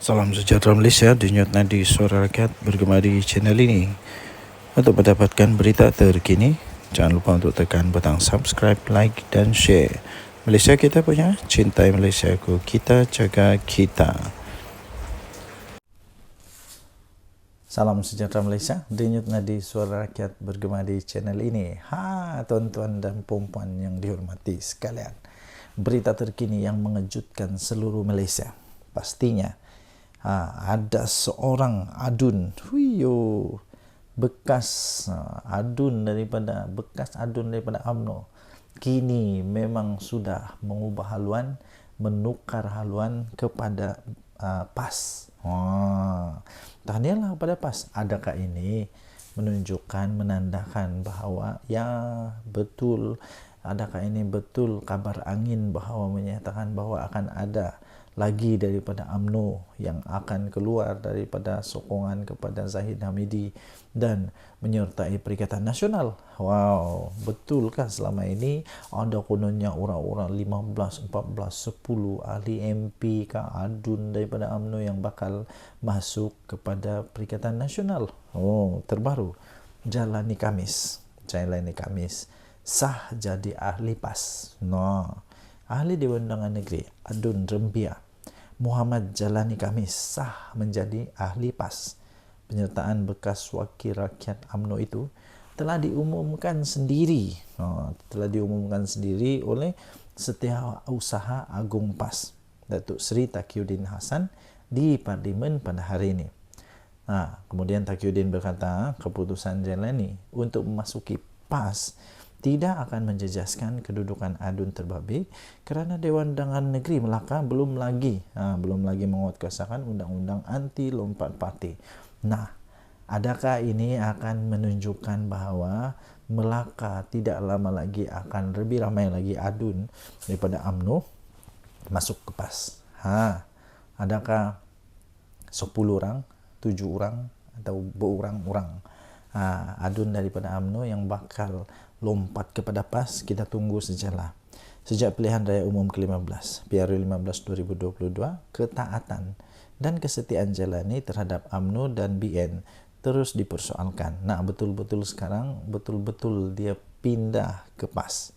Salam sejahtera Malaysia, denyut nadi suara rakyat bergema di channel ini. Untuk mendapatkan berita terkini, jangan lupa untuk tekan butang subscribe, like dan share. Malaysia kita punya, cintai Malaysia ku, kita jaga kita. Salam sejahtera Malaysia, denyut nadi suara rakyat bergema di channel ini. Tuan-tuan dan puan-puan yang dihormati sekalian. Berita terkini yang mengejutkan seluruh Malaysia. Pastinya ada seorang adun, bekas adun daripada UMNO, kini memang sudah mengubah haluan, menukar haluan kepada PAS. Tahniahlah kepada PAS. Adakah ini menunjukkan, menandakan bahawa betul, adakah ini betul kabar angin bahawa menyatakan bahawa akan ada lagi daripada UMNO yang akan keluar daripada sokongan kepada Zahid Hamidi dan menyertai Perikatan Nasional? Betulkah selama ini ada kononnya orang-orang 15, 14, 10 ahli MP ke adun daripada UMNO yang bakal masuk kepada Perikatan Nasional? Terbaru, Jalani Khamis sah jadi ahli PAS. Ahli Dewan Undangan Negeri Adun Rembia Muhammad Jalani Khamis sah menjadi ahli PAS. Penyertaan bekas wakil rakyat UMNO itu telah diumumkan sendiri oleh Setiausaha Agung PAS Datuk Seri Taqiyuddin Hasan di Parlimen pada hari ini. Kemudian Taqiyuddin berkata keputusan Jalani untuk memasuki PAS tidak akan menjejaskan kedudukan adun terbabit kerana Dewan Undangan Negeri Melaka belum lagi menguatkuasakan undang-undang anti lompat parti. Adakah ini akan menunjukkan bahawa Melaka tidak lama lagi akan lebih ramai lagi adun daripada UMNO masuk ke PAS? Adakah 10 orang, 7 orang atau berurang-urang adun daripada UMNO yang bakal lompat kepada PAS? Kita tunggu sajalah. Sejak pilihan raya umum ke-15 PRU 15 2022, ketaatan dan kesetiaan Jalani terhadap UMNO dan BN terus dipersoalkan. Betul-betul sekarang dia pindah ke PAS.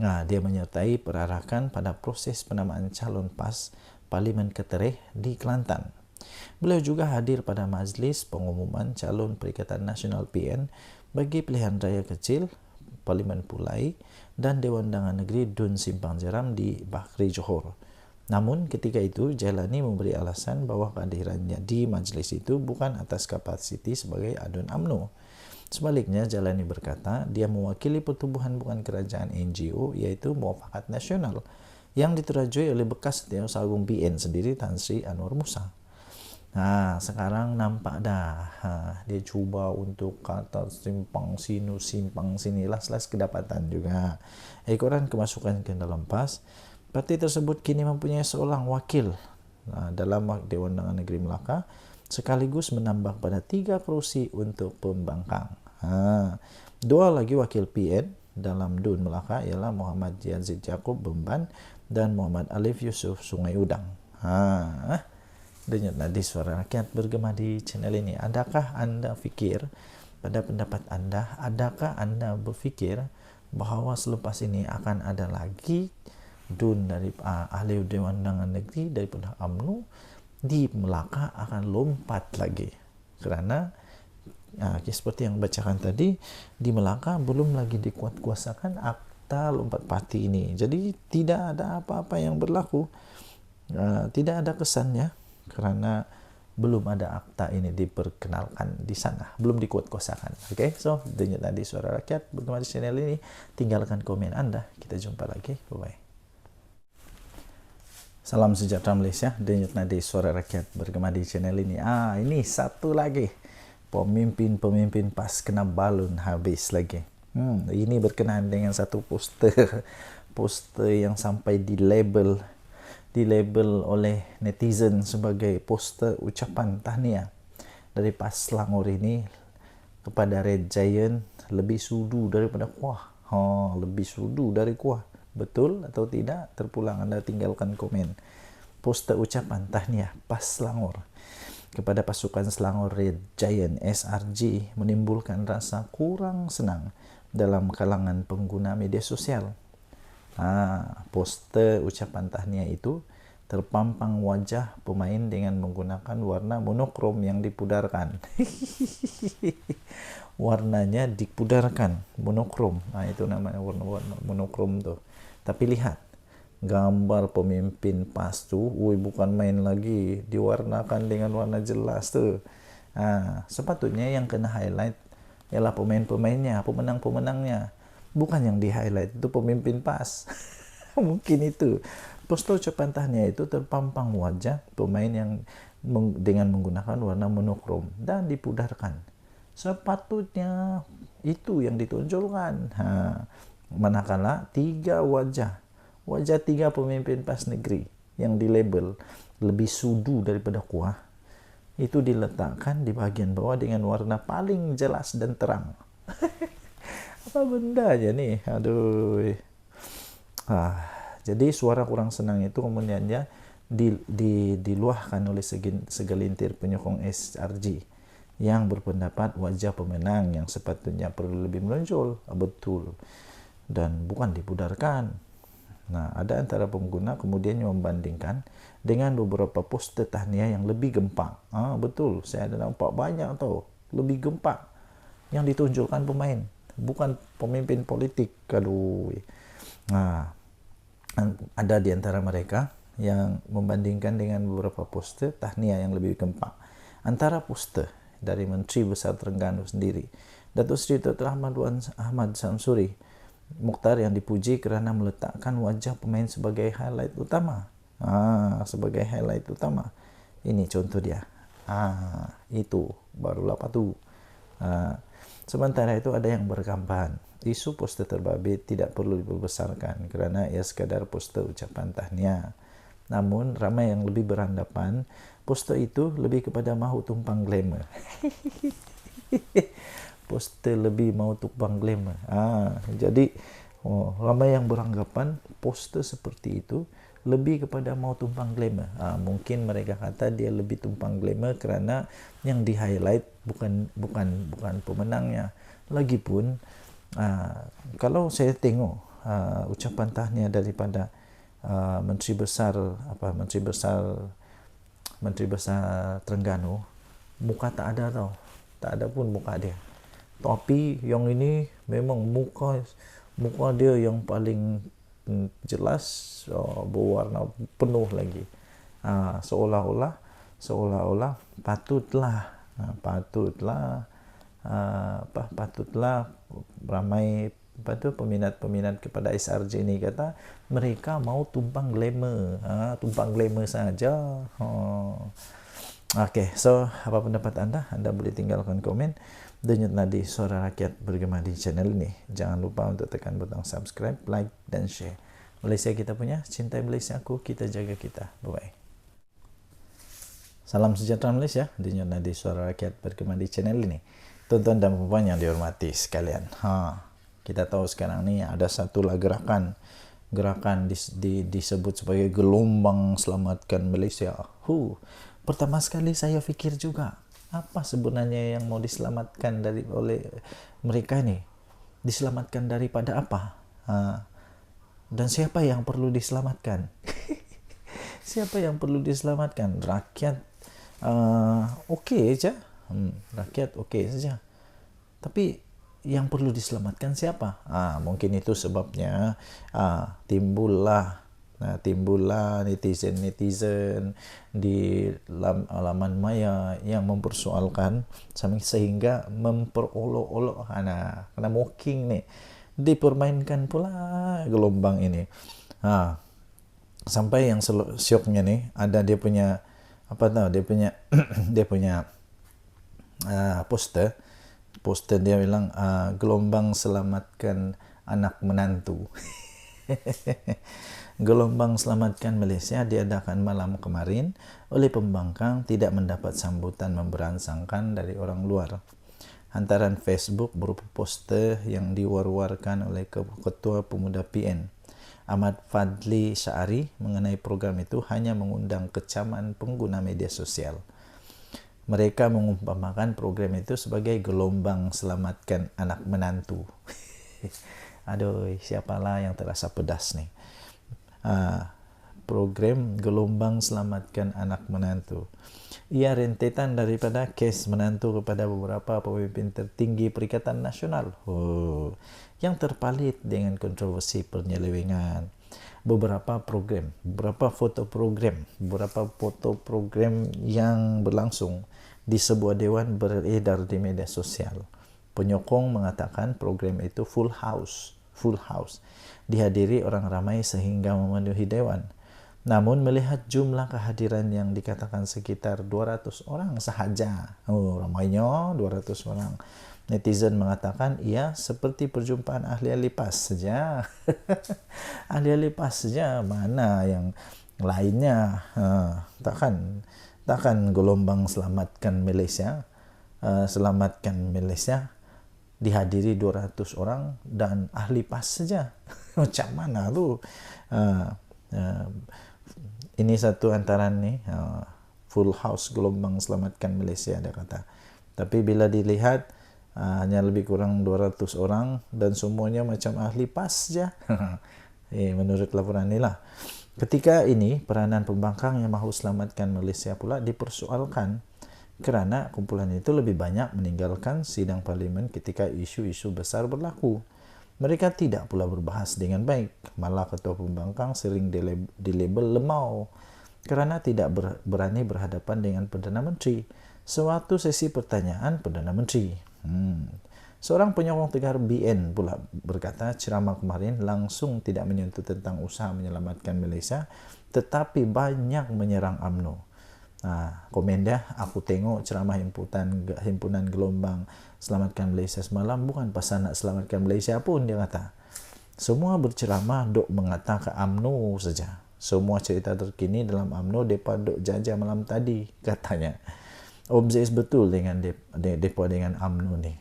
Dia menyertai perarakan pada proses penamaan calon PAS Parlimen Ketereh di Kelantan. Beliau juga hadir pada majlis pengumuman calon Perikatan Nasional PN bagi pilihan raya kecil Parlimen Pulai dan Dewan Undangan Negeri Dun Simpang Jeram di Bakri Johor. Namun ketika itu Jalani memberi alasan bahawa kehadirannya di majlis itu bukan atas kapasiti sebagai adun UMNO. Sebaliknya, Jalani berkata dia mewakili pertubuhan bukan kerajaan NGO iaitu Muafakat Nasional yang diterajui oleh bekas Setiausaha Agung BN sendiri Tan Sri Anwar Musa. Sekarang nampak dah dia cuba untuk kata simpang sini, las kedapatan juga. Ekoran kemasukan ke dalam PAS, parti tersebut kini mempunyai seorang wakil dalam Dewan Undangan Negeri Melaka sekaligus menambah pada 3 kerusi untuk pembangkang. 2 lagi wakil PN dalam DUN Melaka ialah Muhammad Yazid Yaakob Bemban dan Muhammad Alif Yusuf Sungai Udang. Denyut nadi suara rakyat bergema di channel ini. Adakah anda fikir, pada pendapat anda, adakah anda berfikir bahawa selepas ini akan ada lagi DUN dari ahli Dewan Undangan Negeri daripada UMNO di Melaka akan lompat lagi? Kerana seperti yang bacakan tadi, di Melaka belum lagi dikuatkuasakan akta lompat parti ini. Jadi tidak ada apa-apa yang berlaku, tidak ada kesannya kerana belum ada akta ini diperkenalkan di sana, belum dikuatkuasakan. So denyut nadi suara rakyat bergema di channel ini. Tinggalkan komen anda. Kita jumpa lagi. Bye-bye. Salam sejahtera Malaysia, denyut nadi suara rakyat bergema di channel ini. Ini satu lagi, pemimpin PAS kena balun habis lagi. Ini berkenaan dengan satu poster yang sampai di label oleh netizen sebagai poster ucapan tahniah dari PAS Selangor ini kepada Red Giant lebih sudu daripada kuah. Lebih sudu dari kuah. Betul atau tidak? Terpulang anda tinggalkan komen. poster ucapan tahniah PAS Selangor kepada pasukan Selangor Red Giant SRG menimbulkan rasa kurang senang dalam kalangan pengguna media sosial. Poster ucapan tahniah itu terpampang wajah pemain dengan menggunakan warna monokrom yang dipudarkan. Warnanya dipudarkan, monokrom. Itu namanya warna-warna monokrom tuh. Tapi lihat, gambar pemimpin PAS tuh, bukan main lagi, diwarnakan dengan warna jelas tuh. Sepatutnya yang kena highlight ialah pemain-pemainnya, pemenang-pemenangnya. Bukan yang di highlight itu pemimpin PAS. Mungkin itu. Poster ucapan tahniah itu terpampang wajah pemain yang dengan menggunakan warna monokrom dan dipudarkan. Sepatutnya itu yang ditonjolkan. Manakala wajah 3 pemimpin PAS negeri yang dilabel lebih sudu daripada kuah itu diletakkan di bagian bawah dengan warna paling jelas dan terang. Apa benda aja nih? Aduh. Jadi suara kurang senang itu kemudian dia diluahkan oleh segelintir penyokong SRG yang berpendapat wajah pemenang yang sepatutnya perlu lebih menonjol, betul, dan bukan dipudarkan. Ada antara pengguna kemudian membandingkan dengan beberapa poster tahniah yang lebih gempak. Betul, saya ada nampak banyak tau, lebih gempak yang ditunjukkan pemain, bukan pemimpin politik. Ada di antara mereka yang membandingkan dengan beberapa poster tahniah yang lebih gempak. Antara poster dari Menteri Besar Terengganu sendiri, Datuk Seri Dr. Ahmad Samsuri Mukhtar, yang dipuji kerana meletakkan wajah pemain sebagai highlight utama. Sebagai highlight utama. Ini contoh dia. Itu barulah patuh. Sementara itu ada yang berkampan isu poster terbabit tidak perlu diperbesarkan kerana ia sekadar poster ucapan tahniah. Namun ramai yang lebih beranggapan poster itu lebih kepada mahu tumpang glamour. Poster lebih mahu tumpang glamour. Jadi ramai yang beranggapan poster seperti itu lebih kepada mau tumpang glamour. Mungkin mereka kata dia lebih tumpang glamour kerana yang di highlight bukan pemenangnya. Lagipun kalau saya tengok ucapan tahniah daripada Menteri Besar Terengganu, muka tak ada tau, tak ada pun muka dia. Tapi yang ini memang muka dia yang paling jelas, berwarna penuh lagi. Seolah-olah patutlah ramai peminat kepada SRG ini kata mereka mau tumpang glamour saja. So apa pendapat anda boleh tinggalkan komen. Denyut nadi suara rakyat bergema di channel ini. Jangan lupa untuk tekan butang subscribe, like dan share. Malaysia kita punya, cintai Malaysia aku, kita jaga kita. Bye-bye. Salam sejahtera Malaysia. Denyut nadi suara rakyat bergema di channel ini. Tuan-tuan dan puan yang dihormati sekalian. Kita tahu sekarang ni ada satulah gerakan disebut sebagai gelombang selamatkan Malaysia. Pertama sekali saya fikir juga, apa sebenarnya yang mau diselamatkan oleh mereka ni? Diselamatkan daripada apa? Dan siapa yang perlu diselamatkan? Siapa yang perlu diselamatkan? Rakyat okey saja. Rakyat okey saja. Tapi yang perlu diselamatkan siapa? Mungkin itu sebabnya timbullah netizen di laman maya yang mempersoalkan sehingga memperolok-olok kena mocking ni, dipermainkan pula gelombang ini. Sampai yang syoknya ni ada dia punya poster dia bilang gelombang selamatkan anak menantu. Gelombang selamatkan Malaysia diadakan malam kemarin oleh pembangkang tidak mendapat sambutan memberangsangkan dari orang luar. Hantaran Facebook berupa poster yang diwar-warkan oleh Ketua Pemuda PN. Ahmad Fadli Syari mengenai program itu hanya mengundang kecaman pengguna media sosial. Mereka mengumpamakan program itu sebagai gelombang selamatkan anak menantu. Aduh, siapalah yang terasa pedas nih. Program gelombang selamatkan anak menantu. Ia rentetan daripada kes menantu kepada beberapa pemimpin tertinggi Perikatan Nasional yang terpalit dengan kontroversi penyelewengan. Beberapa foto program yang berlangsung di sebuah dewan beredar di media sosial. Penyokong mengatakan program itu full house, dihadiri orang ramai sehingga memenuhi dewan. Namun melihat jumlah kehadiran yang dikatakan sekitar 200 orang sahaja. Ramainya 200 orang. Netizen mengatakan ia seperti perjumpaan ahli-ahli PAS saja. Ahli-ahli PAS saja, mana yang lainnya? Takkan gelombang selamatkan Malaysia dihadiri 200 orang dan ahli PAS saja. Macam mana tu? Ini satu antaran nih, full house gelombang selamatkan Malaysia, dia kata. Tapi bila dilihat hanya lebih kurang 200 orang dan semuanya macam ahli PAS saja. Menurut laporan inilah. Ketika ini peranan pembangkang yang mahu selamatkan Malaysia pula dipersoalkan kerana kumpulan itu lebih banyak meninggalkan sidang parlimen ketika isu-isu besar berlaku. Mereka tidak pula berbahas dengan baik. Malah ketua pembangkang sering dilabel lemau kerana tidak berani berhadapan dengan Perdana Menteri. Sewaktu sesi pertanyaan Perdana Menteri. Seorang penyokong tegar BN pula berkata ceramah kemarin langsung tidak menyentuh tentang usaha menyelamatkan Malaysia, tetapi banyak menyerang UMNO. Komen dia, aku tengok ceramah himpunan gelombang selamatkan Malaysia semalam bukan pasal nak selamatkan Malaysia pun, dia kata. Semua berceramah dok mengatakan UMNO saja. Semua cerita terkini dalam UMNO depa dok jajah malam tadi, katanya. Obses betul dengan depa dengan UMNO ni.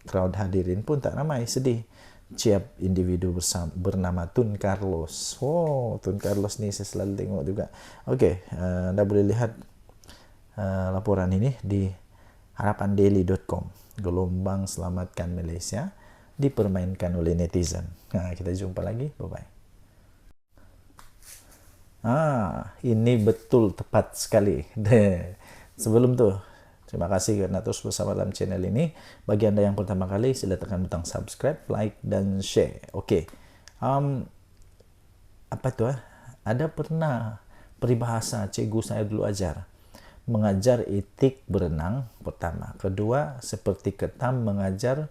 Crowd hadirin pun tak ramai, sedih. Ciap individu bernama Tun Carlos. Tun Carlos ni saya selalu tengok juga. Okey, anda boleh lihat laporan ini di harapandaily.com. Gelombang selamatkan Malaysia dipermainkan oleh netizen. Kita jumpa lagi. Bye-bye. Ini betul tepat sekali. Sebelum tu, terima kasih kerana terus bersama dalam channel ini. Bagi anda yang pertama kali, sila tekan butang subscribe, like dan share. Okey. Ada pernah peribahasa cikgu saya dulu ajar. Mengajar etik berenang pertama. Kedua, seperti ketam mengajar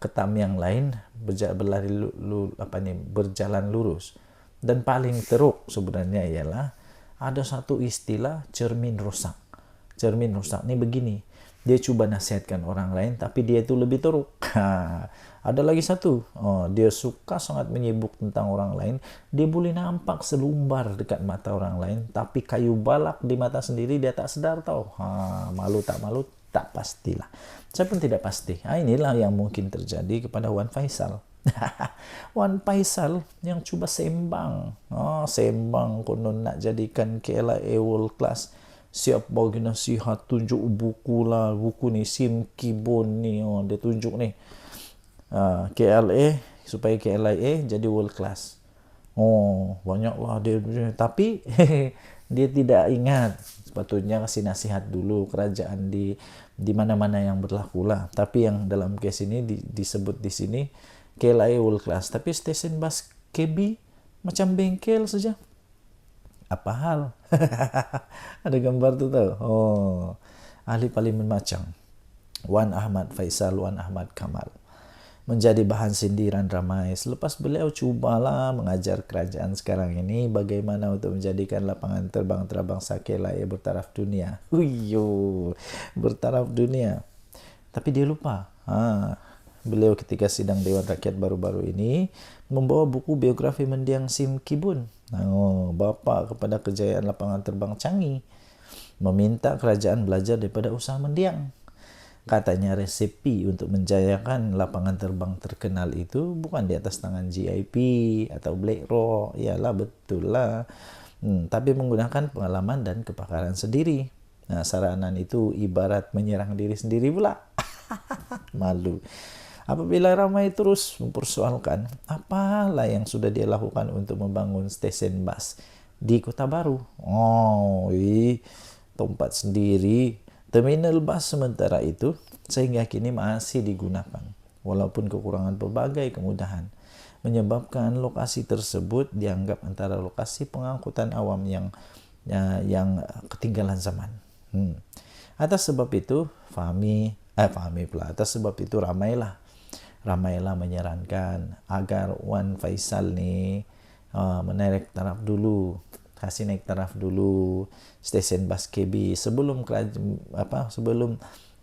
ketam yang lain berjalan lurus. Dan paling teruk sebenarnya ialah ada satu istilah cermin rosak. Cermin rosak ni begini. Dia cuba nasihatkan orang lain tapi dia itu lebih teruk. Ada lagi satu. Dia suka sangat menyibuk tentang orang lain. Dia boleh nampak selumbar dekat mata orang lain tapi kayu balak di mata sendiri dia tak sedar tahu. Malu tak pastilah. Saya pun tidak pasti. Inilah yang mungkin terjadi kepada Wan Faisal. Wan Faisal yang cuba sembang. Sembang konon nak jadikan KLIA world class. Siap bagi nasihat, tunjuk buku ni Sim Kibon ni, dia tunjuk ni KLA supaya KLIA jadi world class. Banyaklah dia, tapi dia tidak ingat sepatutnya kasih nasihat dulu kerajaan di mana-mana yang berlaku lah. Tapi yang dalam kes ini disebut di sini KLIA world class, tapi stesen bas KB macam bengkel saja. Apa hal? Ada gambar tu tahu. Ahli parlimen macam Wan Ahmad Faisal, Wan Ahmad Kamal menjadi bahan sindiran ramai selepas beliau cubalah mengajar kerajaan sekarang ini bagaimana untuk menjadikan lapangan terbang antarabangsa KLIA bertaraf dunia. Bertaraf dunia. Tapi dia lupa. Beliau ketika sidang Dewan Rakyat baru-baru ini membawa buku biografi mendiang Sim Kibon, bapa kepada kejayaan lapangan terbang canggih, meminta kerajaan belajar daripada usaha mendiang. Katanya resepi untuk menjayakan lapangan terbang terkenal itu bukan di atas tangan GIP atau BlackRock. Iyalah, betul lah. Tapi menggunakan pengalaman dan kepakaran sendiri. Nah, saranan itu ibarat menyerang diri sendiri pula. Malu. Apabila ramai terus mempersoalkan apalah yang sudah dia lakukan untuk membangun stesen bus di Kota Baru. Tempat sendiri, terminal bus sementara itu sehingga kini masih digunakan. Walaupun kekurangan berbagai kemudahan menyebabkan lokasi tersebut dianggap antara lokasi pengangkutan awam yang ketinggalan zaman. Atas sebab itu atas sebab itu ramailah menyarankan agar Wan Faisal ni menaik taraf dulu, kasih naik taraf dulu stesen bas KB sebelum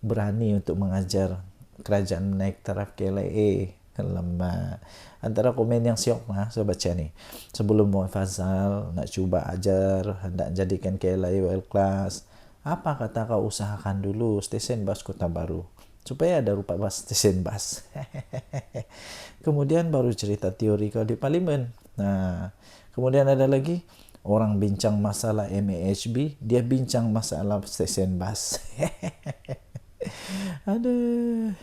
berani untuk mengajar kerajaan naik taraf KLIA. Lama antara komen yang siok saya baca ni, sebelum Wan Faisal nak cuba ajar hendak jadikan KLIA world class, apa kata kau usahakan dulu stesen bas Kota Baru supaya ada rupa bas stesen bas. Kemudian baru cerita teori kau di parlimen. Nah, kemudian ada lagi orang bincang masalah MAHB, dia bincang masalah stesen bas. Aduh.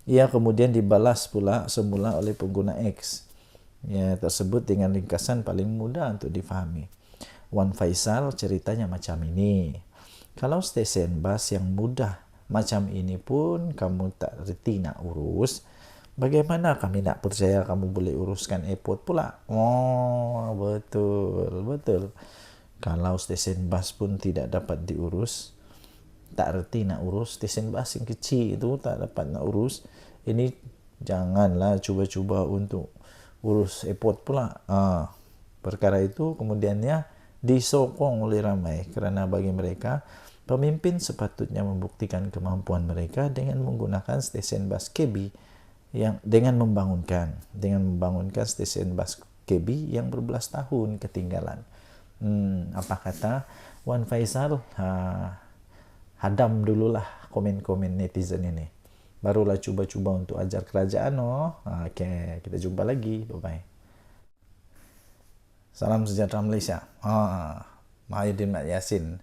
Ya, kemudian dibalas pula semula oleh pengguna X. Ya, tersebut dengan ringkasan paling mudah untuk difahami. Wan Faisal ceritanya macam ini. Kalau stesen bas yang mudah macam ini pun kamu tak reti nak urus, bagaimana kami nak percaya kamu boleh uruskan airport pula? Betul. Kalau stesen bas pun tidak dapat diurus, tak reti nak urus stesen bas yang kecil itu, tak dapat nak urus, ini janganlah cuba-cuba untuk urus airport pula. Perkara itu kemudiannya disokong oleh ramai kerana bagi mereka pemimpin sepatutnya membuktikan kemampuan mereka dengan menggunakan stesen bas KB dengan membangunkan stesen bas KB yang berbelas tahun ketinggalan. Apa kata Wan Faisal? Hadam dululah komen-komen netizen ini, barulah cuba-cuba untuk ajar kerajaan. Okey, kita jumpa lagi. Bye-bye. Salam sejahtera Malaysia. Mahyudin Mat Yassin.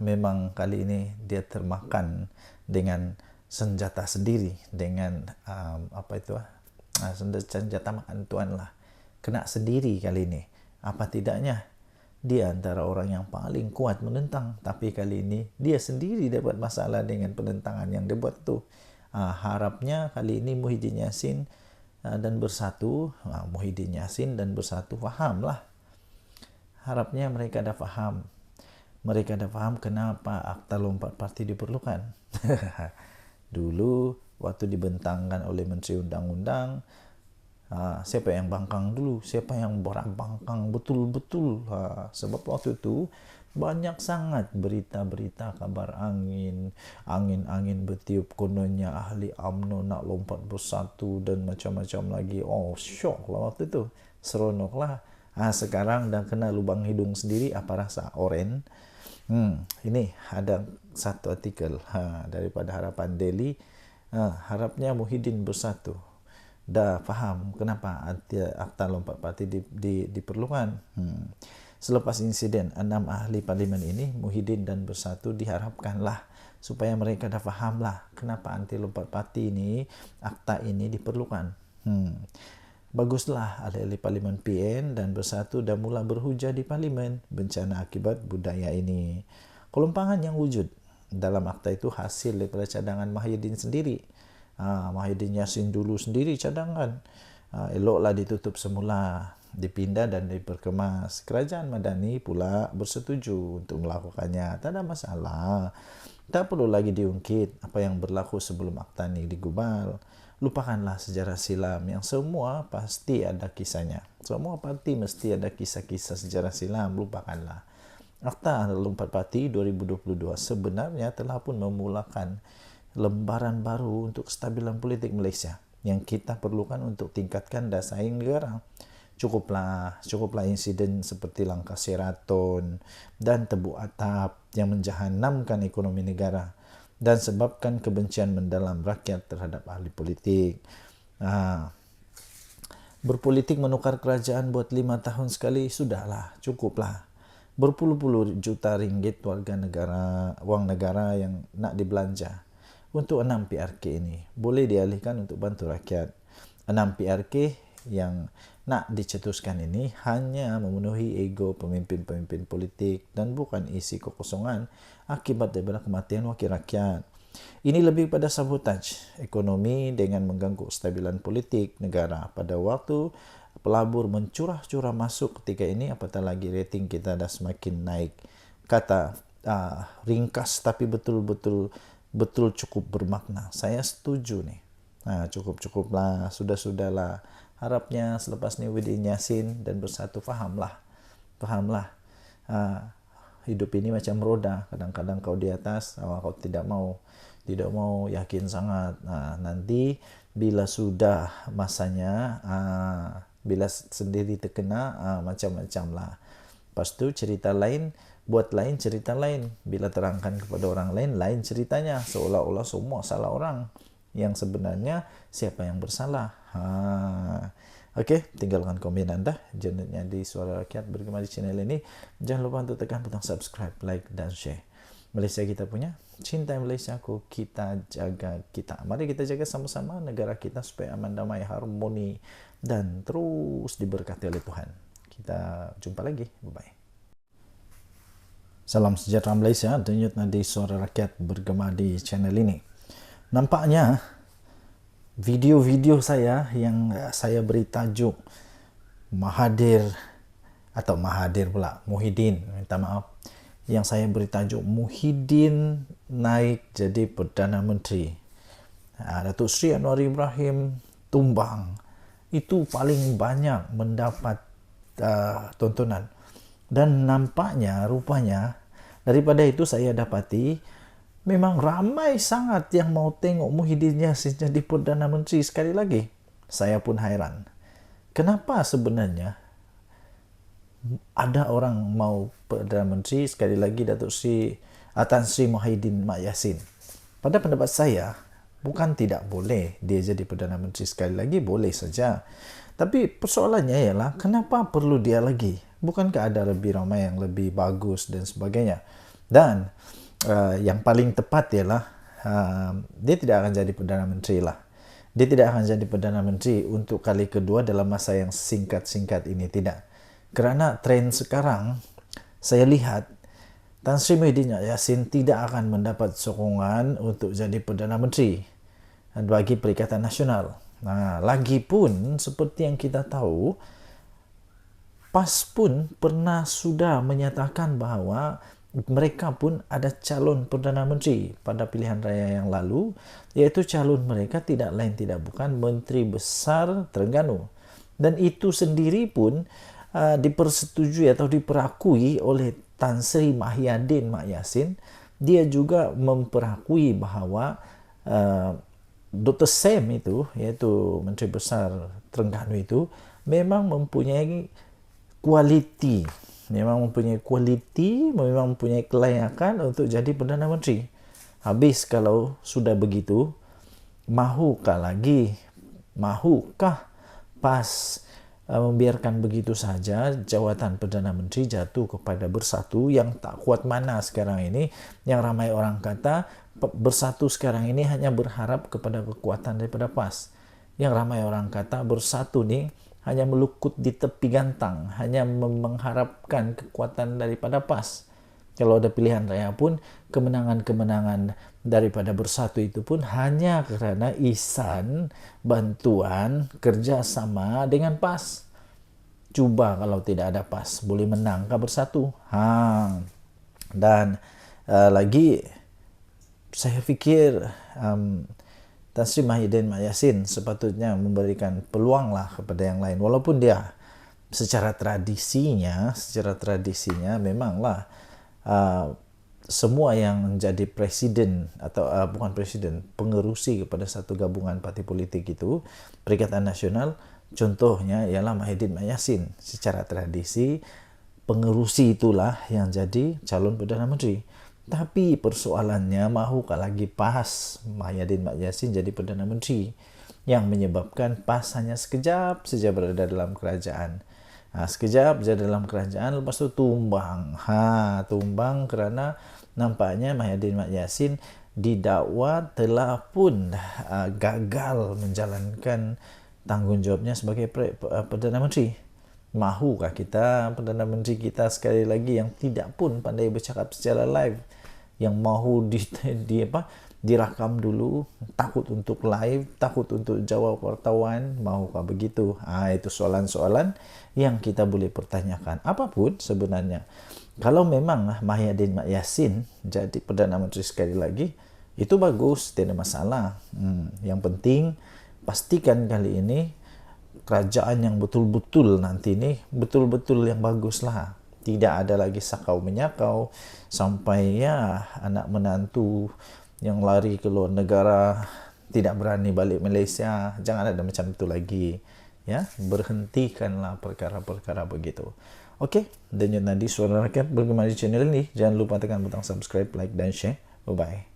Memang kali ini dia termakan dengan senjata sendiri, dengan senjata makan tuan lah. Kena sendiri kali ini. Apa tidaknya dia antara orang yang paling kuat menentang, tapi kali ini dia sendiri dapat masalah dengan penentangan yang dia buat tu. Harapnya kali ini Muhyiddin Yassin dan Bersatu fahamlah. Harapnya mereka dah faham. Kenapa Akta Lompat Parti diperlukan. Dulu waktu dibentangkan oleh Menteri Undang-Undang, siapa yang bangkang dulu, siapa yang bangkang betul-betul. Sebab waktu itu banyak sangat berita-berita kabar angin bertiup, kononnya ahli UMNO nak lompat bersatu dan macam-macam lagi. Syok lah waktu itu, seronok lah. Sekarang dah kena lubang hidung sendiri. Apa rasa oren? Ini ada satu artikel daripada Harapan Daily. Harapnya Muhyiddin Bersatu dah faham kenapa Akta Lompat Parti diperlukan. Selepas insiden 6 ahli parlimen ini, Muhyiddin dan Bersatu diharapkanlah supaya mereka dah fahamlah kenapa anti lompat parti ini, akta ini diperlukan. Baguslah ahli-ahli parlimen PN dan Bersatu dah mula berhujah di parlimen bencana akibat budaya ini. Kelompangan yang wujud dalam akta itu hasil daripada cadangan Mahyudin sendiri. Mahyudin Yassin dulu sendiri cadangan. Eloklah ditutup semula, dipindah dan diperkemas. Kerajaan Madani pula bersetuju untuk melakukannya. Tak ada masalah. Tak perlu lagi diungkit apa yang berlaku sebelum akta ini digubal. Lupakanlah sejarah silam yang semua pasti ada kisahnya. Semua parti mesti ada kisah-kisah sejarah silam. Lupakanlah. Akta Lompat Parti 2022 sebenarnya telah pun memulakan lembaran baru untuk kestabilan politik Malaysia yang kita perlukan untuk tingkatkan daya saing negara. Cukuplah insiden seperti langkah Sheraton dan tebuk atap yang menjahanamkan ekonomi negara. dan sebabkan kebencian mendalam rakyat terhadap ahli politik. Berpolitik menukar kerajaan buat 5 tahun sekali, sudahlah, cukuplah. Berpuluh-puluh juta ringgit warga negara, wang negara yang nak dibelanja untuk 6 PRK ini boleh dialihkan untuk bantu rakyat. 6 PRK yang nak dicetuskan ini hanya memenuhi ego pemimpin-pemimpin politik dan bukan isi kekosongan akibat daripada kematian wakil rakyat. Ini lebih pada sabotaj ekonomi dengan mengganggu kestabilan politik negara pada waktu pelabur mencurah-curah masuk ketika ini, apatah lagi rating kita dah semakin naik. Kata ringkas tapi betul-betul cukup bermakna. Saya setuju nih. Cukup-cukuplah, sudah-sudahlah. Harapnya selepas ni Widin Yassin dan Bersatu fahamlah. Hidup ini macam roda, kadang-kadang kau di atas, kau tidak mau yakin sangat. Nanti bila sudah masanya, bila sendiri terkena, macam-macam lah. Lepas tu cerita lain, buat lain cerita lain. Bila terangkan kepada orang lain, lain ceritanya. Seolah-olah semua salah orang. Yang sebenarnya siapa yang bersalah. Okey, tinggalkan komen anda. Jenetnya di Suara Rakyat Bergema di channel ini. Jangan lupa untuk tekan butang subscribe, like dan share. Malaysia kita punya, cintai Malaysiaku, kita jaga kita. Mari kita jaga sama-sama negara kita supaya aman, damai, harmoni dan terus diberkati oleh Tuhan. Kita jumpa lagi. Bye-bye. Salam sejahtera Malaysia. Denyutnya di Suara Rakyat Bergema di channel ini. Nampaknya video-video saya yang saya beri tajuk Muhyiddin, minta maaf, yang saya beri tajuk Muhyiddin naik jadi Perdana Menteri, Datuk Seri Anwar Ibrahim tumbang, itu paling banyak mendapat tontonan. Dan rupanya daripada itu saya dapati memang ramai sangat yang mau tengok Muhyiddin Yassin jadi Perdana Menteri sekali lagi. Saya pun hairan. Kenapa sebenarnya ada orang mau Perdana Menteri sekali lagi Datuk Seri Tan Sri Muhyiddin Yassin? Pada pendapat saya, bukan tidak boleh dia jadi Perdana Menteri sekali lagi, boleh saja. Tapi persoalannya ialah kenapa perlu dia lagi? Bukankah ada lebih ramai yang lebih bagus dan sebagainya? Dan yang paling tepat ialah dia tidak akan jadi Perdana Menteri lah. Dia tidak akan jadi Perdana Menteri untuk kali kedua dalam masa yang singkat-singkat ini, tidak. Kerana tren sekarang saya lihat Tan Sri Muhyiddin Yassin tidak akan mendapat sokongan untuk jadi Perdana Menteri bagi Perikatan Nasional. Lagipun seperti yang kita tahu, PAS pun pernah sudah menyatakan bahawa mereka pun ada calon Perdana Menteri pada pilihan raya yang lalu, iaitu calon mereka tidak lain tidak bukan Menteri Besar Terengganu. Dan itu sendiri pun dipersetujui atau diperakui oleh Tan Sri Muhyiddin Yassin. Dia juga memperakui bahawa Dr. Sam itu, iaitu Menteri Besar Terengganu itu, memang mempunyai kualiti, memang mempunyai kelayakan untuk jadi Perdana Menteri. Habis kalau sudah begitu, mahukah PAS membiarkan begitu saja jawatan Perdana Menteri jatuh kepada Bersatu yang tak kuat mana sekarang ini, yang ramai orang kata Bersatu sekarang ini hanya berharap kepada kekuatan daripada PAS. Yang ramai orang kata Bersatu ni hanya melukut di tepi gantang, hanya mengharapkan kekuatan daripada PAS. Kalau ada pilihan raya pun, kemenangan-kemenangan daripada Bersatu itu pun hanya kerana ihsan, bantuan, kerjasama dengan PAS. Cuba kalau tidak ada PAS, boleh menangkah Bersatu? Dan lagi, saya fikir Tan Sri Muhyiddin Yassin sepatutnya memberikan peluang lah kepada yang lain. Walaupun dia secara tradisinya memanglah semua yang menjadi presiden atau bukan presiden, pengerusi kepada satu gabungan parti politik itu, Perikatan Nasional, contohnya ialah Muhyiddin Yassin. Secara tradisi, pengerusi itulah yang jadi calon Perdana Menteri. Tapi persoalannya, mahukah lagi PAS Mahyadin Mak Yassin jadi Perdana Menteri, yang menyebabkan PAS hanya sekejap saja berada dalam kerajaan. Sekejap saja dalam kerajaan, lepas tu tumbang. Tumbang kerana nampaknya Mahyadin Mak Yassin didakwa telah pun gagal menjalankan tanggungjawabnya sebagai Perdana Menteri. Mahukah kita Perdana Menteri kita sekali lagi yang tidak pun pandai bercakap secara live, yang mahu dirakam dulu, takut untuk live, takut untuk jawab wartawan, mahukah begitu? Itu soalan-soalan yang kita boleh pertanyakan. Apapun sebenarnya, kalau memang Mahyadin Mak Yassin jadi Perdana Menteri sekali lagi, itu bagus, tidak ada masalah. Yang penting pastikan kali ini kerajaan yang betul-betul nanti ni betul-betul yang bagus lah. Tidak ada lagi sakau menyakau sampai anak menantu yang lari ke luar negara tidak berani balik Malaysia. Jangan ada macam itu lagi. Berhentikanlah perkara-perkara begitu. Okey, dan Nadi Suara Rakyat bergema di channel ini. Jangan lupa tekan butang subscribe, like dan share. Bye-bye.